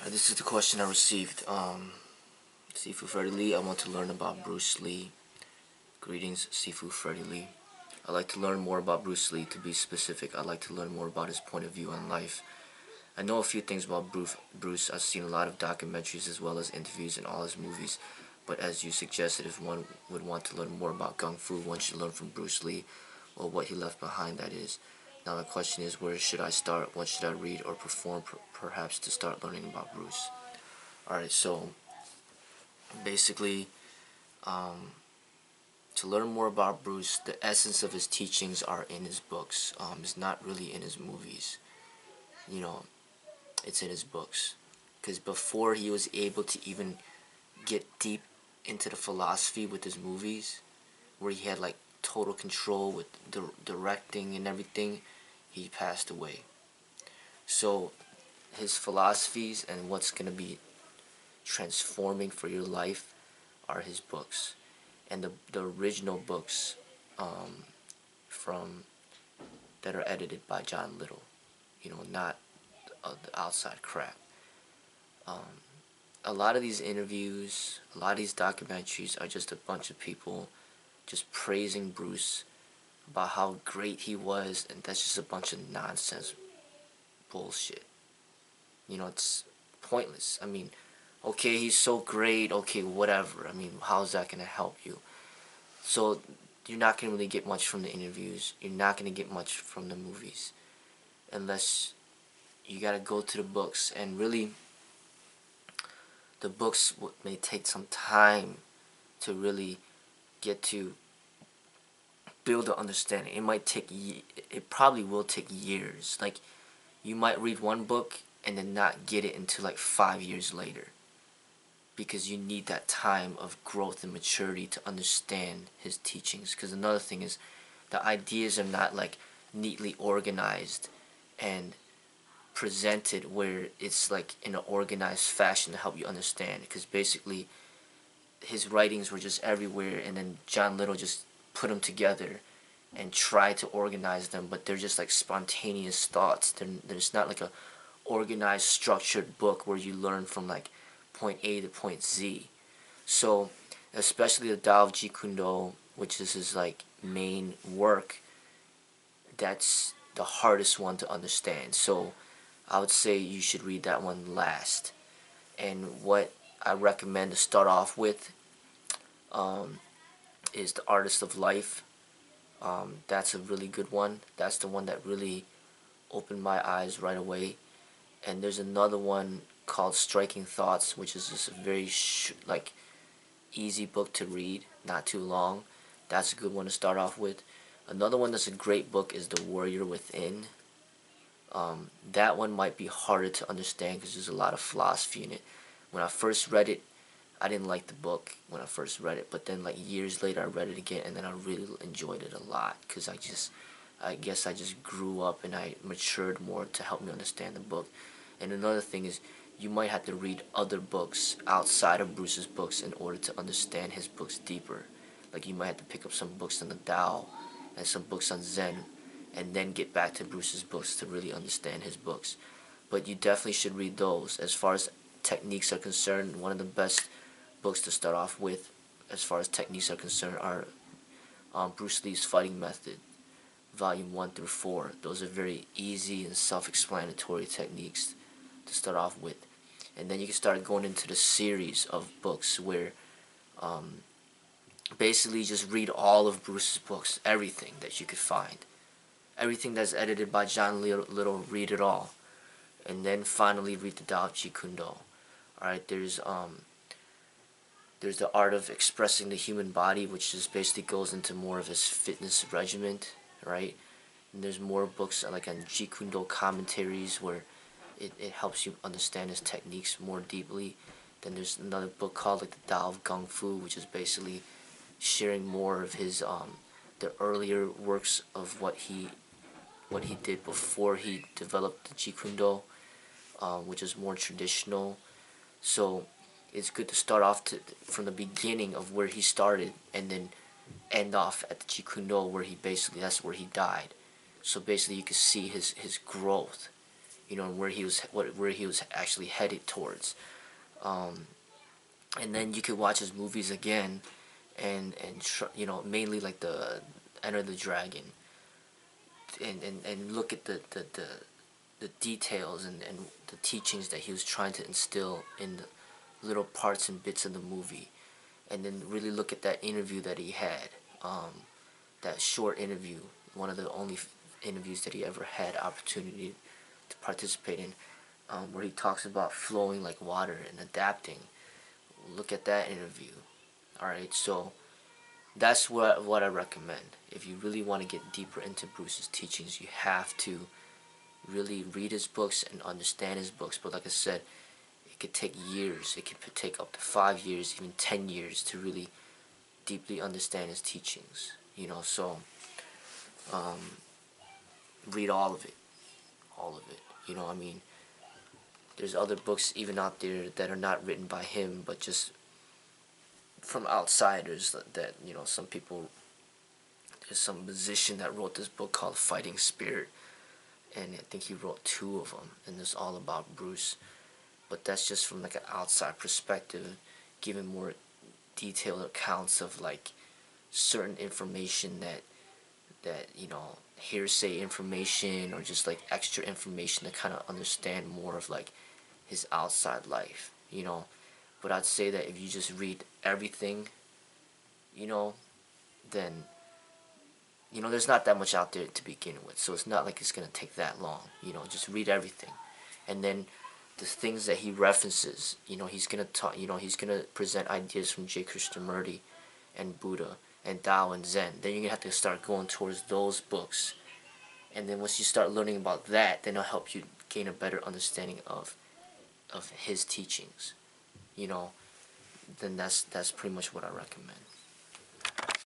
This is the question I received. Sifu Freddie Lee, I want to learn about Bruce Lee. Greetings, Sifu Freddie Lee. I'd like to learn more about Bruce Lee. To be specific, I'd like to learn more about his point of view on life. I know a few things about Bruce. I've seen a lot of documentaries as well as interviews in all his movies. But as you suggested, if one would want to learn more about Kung Fu, one should learn from Bruce Lee, or what he left behind, that is. Now the question is, where should I start? What should I read or perform perhaps to start learning about Bruce? Alright, so basically, to learn more about Bruce, the essence of his teachings are in his books. It's not really in his movies. You know, it's in his books. Because before he was able to even get deep into the philosophy with his movies, where he had like total control with directing and everything, he passed away. So his philosophies and what's going to be transforming for your life are his books. And the original books from that are edited by John Little, not the outside crap. A lot of these interviews, a lot of these documentaries are just a bunch of people just praising Bruce about how great he was, and that's just a bunch of nonsense bullshit. It's pointless. I mean, okay, he's so great, okay, whatever. I mean, how's that going to help you? So, you're not going to really get much from the interviews. You're not going to get much from the movies. Unless you got to go to the books. And really, the books may take some time to really get to build an understanding. It probably will take years. Like, you might read one book and then not get it until like 5 years later, because you need that time of growth and maturity to understand his teachings. Because another thing is, the ideas are not like neatly organized and presented where it's like in an organized fashion to help you understand. Because basically his writings were just everywhere, and then John Little just put them together and tried to organize them, but they're just like spontaneous thoughts. There's not like a organized, structured book where you learn from like point A to point Z. So, especially the Tao of Jeet Kune Do, which is his like main work, that's the hardest one to understand. So, I would say you should read that one last. And what I recommend to start off with is The Artist of Life. That's a really good one. That's the one that really opened my eyes right away. And there's another one called Striking Thoughts, which is just a very easy book to read, not too long. That's a good one to start off with. Another one that's a great book is The Warrior Within. That one might be harder to understand because there's a lot of philosophy in it. When I first read it, I didn't like the book when I first read it, but then like years later I read it again, and then I really enjoyed it a lot, because I guess I just grew up and I matured more to help me understand the book. And another thing is, you might have to read other books outside of Bruce's books in order to understand his books deeper. Like, you might have to pick up some books on the Tao and some books on Zen, and then get back to Bruce's books to really understand his books. But you definitely should read those. As far as techniques are concerned, one of the best books to start off with as far as techniques are concerned are Bruce Lee's Fighting Method, Volume 1 through 4. Those are very easy and self-explanatory techniques to start off with. And then you can start going into the series of books where basically just read all of Bruce's books, everything that you could find. Everything that's edited by John Little, read it all. And then finally read the Tao of Jeet Kune Do. Alright, there's the Art of Expressing the Human Body, which just basically goes into more of his fitness regiment, right? And there's more books like on Jeet Kune Do commentaries where it helps you understand his techniques more deeply. Then there's another book called like the Tao of Kung Fu, which is basically sharing more of his the earlier works of what he did before he developed the Jeet Kune Do, which is more traditional. So it's good to start off from the beginning of where he started, and then end off at the Jeet Kune Do, where that's where he died. So basically you can see his growth you know, and where he was actually headed towards. And then you could watch his movies again, and you know, mainly like the Enter the Dragon, and look at the details and the teachings that he was trying to instill in the little parts and bits of the movie, and then really look at that interview that he had, that short interview, one of the only interviews that he ever had opportunity to participate in, where he talks about flowing like water and adapting. Look at that interview. Alright, so that's what I recommend. If you really want to get deeper into Bruce's teachings, you have to really read his books and understand his books. But like I said, it could take years. It could take up to 5 years, even 10 years to really deeply understand his teachings. You know, so read all of it. All of it. You know, I mean, there's other books even out there that are not written by him, but just from outsiders that, you know, some people, there's some musician that wrote this book called Fighting Spirit, and I think he wrote 2 of them, and it's all about Bruce. But that's just from like an outside perspective, giving more detailed accounts of like certain information that you know, hearsay information, or just like extra information to kind of understand more of like his outside life, you know. But I'd say that if you just read everything, you know, then, you know, there's not that much out there to begin with, so it's not like it's gonna take that long. You know, just read everything, and then the things that he references, you know, he's gonna talk, you know, he's gonna present ideas from J. Krishnamurti and Buddha and Tao and Zen. Then you're gonna have to start going towards those books, and then once you start learning about that, then it'll help you gain a better understanding of his teachings. You know, then that's pretty much what I recommend.